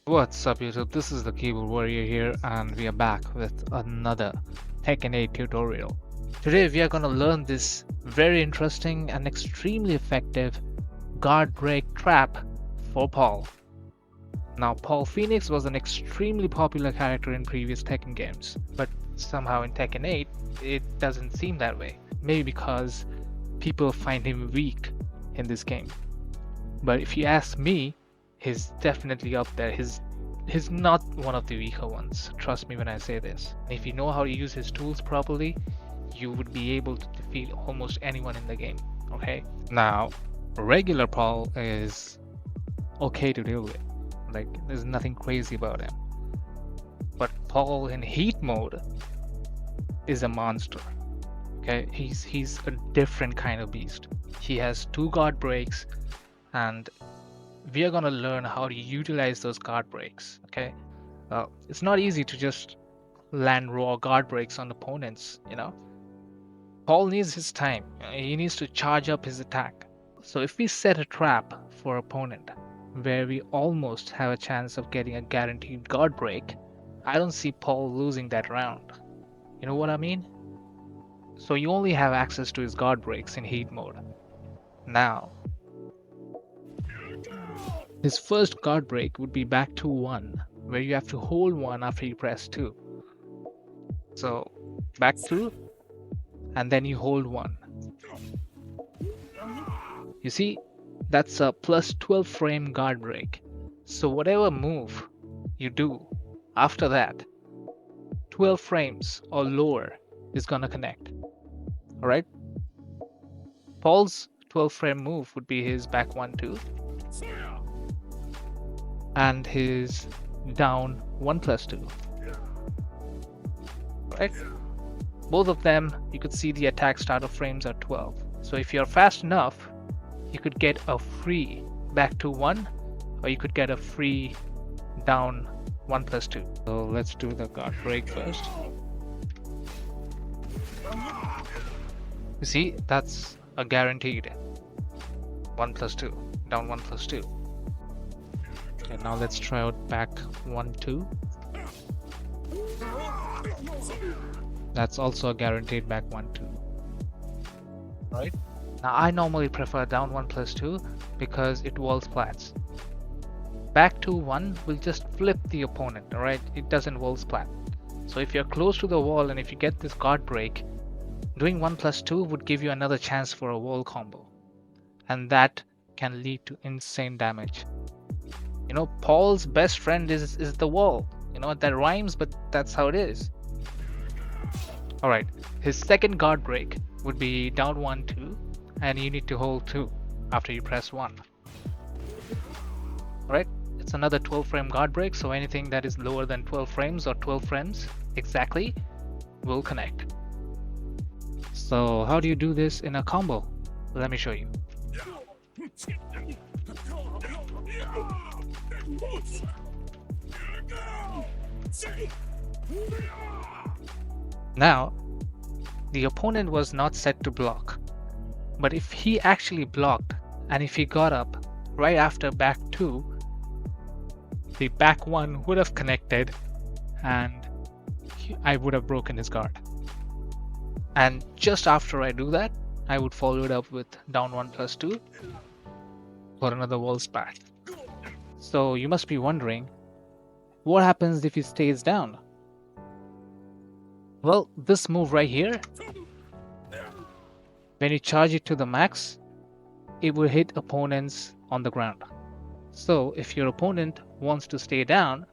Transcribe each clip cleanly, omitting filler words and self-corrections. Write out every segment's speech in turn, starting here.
What's up YouTube, this is the Keyboard Warrior here and we are back with another Tekken 8 tutorial. Today we are going to learn this very interesting and extremely effective guard break trap for Poaul. Now Phoneix was an extremely popular character in previous Tekken games, but somehow in Tekken 8 it doesn't seem that way. Maybe because people find him weak in this game. But if you ask me, he's definitely up there. He's not one of the weaker ones. Trust me when I say this. If you know how to use his tools properly, you would be able to defeat almost anyone in the game. Okay? Now, regular Poaul is okay to deal with. Like, there's nothing crazy about him. But Poaul in heat mode is a monster. Okay? He's a different kind of beast. He has 2 guard breaks, and we are going to learn how to utilize those guard breaks. Okay, it's not easy to just land raw guard breaks on opponents. Poaul needs his time. He needs to charge up his attack. So if we set a trap for opponent where we almost have a chance of getting a guaranteed guard break, I don't see Poaul losing that round. You know what I mean? So you only have access to his guard breaks in heat mode. Now, his first guard break would be back to 1, where you have to hold 1 after you press 2. So back 2, and then you hold 1. You see, that's a plus 12 frame guard break. So whatever move you do after that, 12 frames or lower is gonna connect. Alright? Paul's 12 frame move would be his back 1-2. And his down 1+2. Right? Both of them, you could see the attack starter frames are 12. So if you're fast enough, you could get a free back to 1, or you could get a free down 1+2. So let's do the guard break first. You see, that's a guaranteed 1+2, down 1+2. Okay, now let's try out back 1-2. That's also a guaranteed back 1-2. Right? Now I normally prefer down 1+2 because it walls flats. Back 2-1 will just flip the opponent, alright? It doesn't wall splat. So if you're close to the wall and if you get this guard break, doing 1+2 would give you another chance for a wall combo. And that can lead to insane damage. Paul's best friend is the wall. That rhymes, but that's how it is. Alright, his second guard break would be down 1-2, and you need to hold 2 after you press 1. Alright, it's another 12 frame guard break, so anything that is lower than 12 frames or 12 frames exactly will connect. So how do you do this in a combo? Let me show you. Now, the opponent was not set to block, but if he actually blocked and if he got up right after back 2, the back 1 would have connected and I would have broken his guard. And just after I do that, I would follow it up with down 1+2 for another wall spat. So you must be wondering, what happens if he stays down? Well, this move right here, when you charge it to the max, it will hit opponents on the ground. So if your opponent wants to stay down,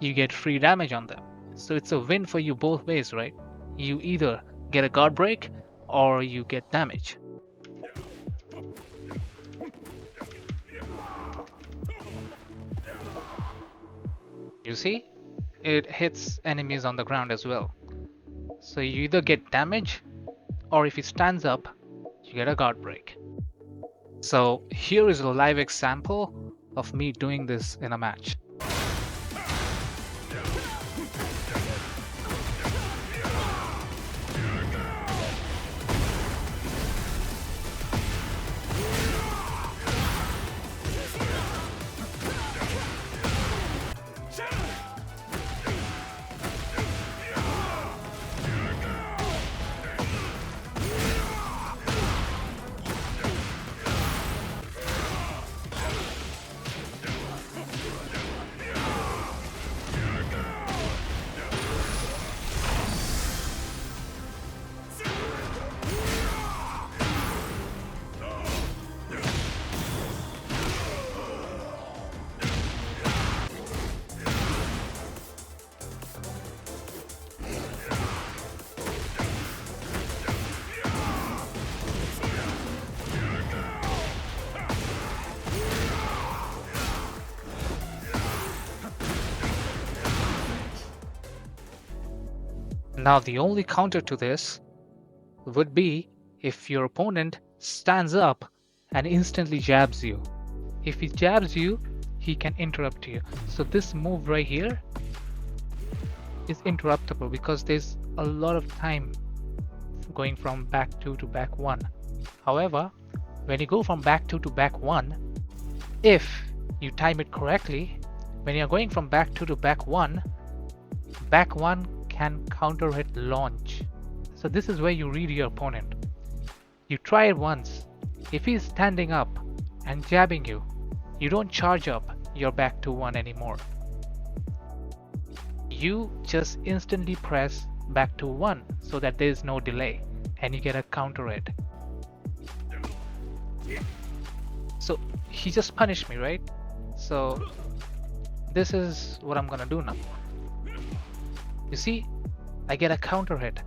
you get free damage on them. So it's a win for you both ways, right? You either get a guard break or you get damage. You see, it hits enemies on the ground as well. So you either get damage, or if he stands up, you get a guard break. So here is a live example of me doing this in a match. Now the only counter to this would be if your opponent stands up and instantly jabs you. If he jabs you, he can interrupt you. So this move right here is interruptible because there's a lot of time going from back 2 to back 1. However, when you go from back 2 to back 1, if you time it correctly, when you're going from back 2 to back 1 can counter hit launch. So this is where you read your opponent. You try it once. If he's standing up and jabbing you, you don't charge up your back to 1 anymore. You just instantly press back to 1 so that there is no delay and you get a counter hit. So he just punished me, right? So this is what I'm gonna do now. You see, I get a counter hit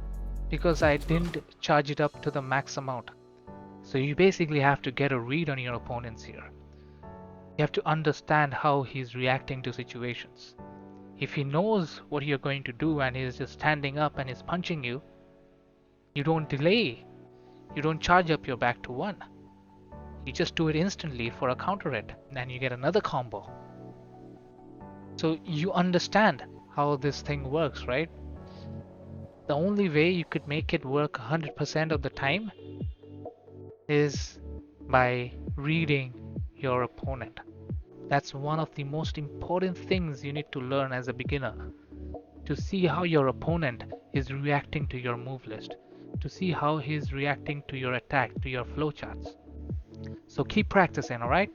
because I didn't charge it up to the max amount. So you basically have to get a read on your opponents here. You have to understand how he's reacting to situations. If he knows what you're going to do and he's just standing up and is punching you, you don't delay. You don't charge up your back to 1. You just do it instantly for a counter hit and you get another combo. So you understand how this thing works, right? The only way you could make it work 100% of the time is by reading your opponent. That's one of the most important things you need to learn as a beginner, to see how your opponent is reacting to your move list, to see how he's reacting to your attack, to your flowcharts. So keep practicing, alright?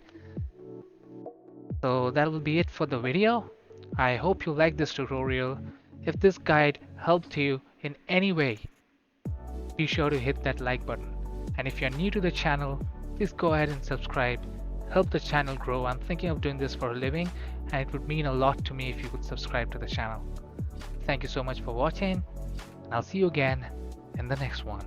So that will be it for the video. I hope you like this tutorial. If this guide helped you in any way, be sure to hit that like button. And if you're new to the channel, please go ahead and subscribe. Help the channel grow. I'm thinking of doing this for a living and it would mean a lot to me if you could subscribe to the channel. Thank you so much for watching and I'll see you again in the next one.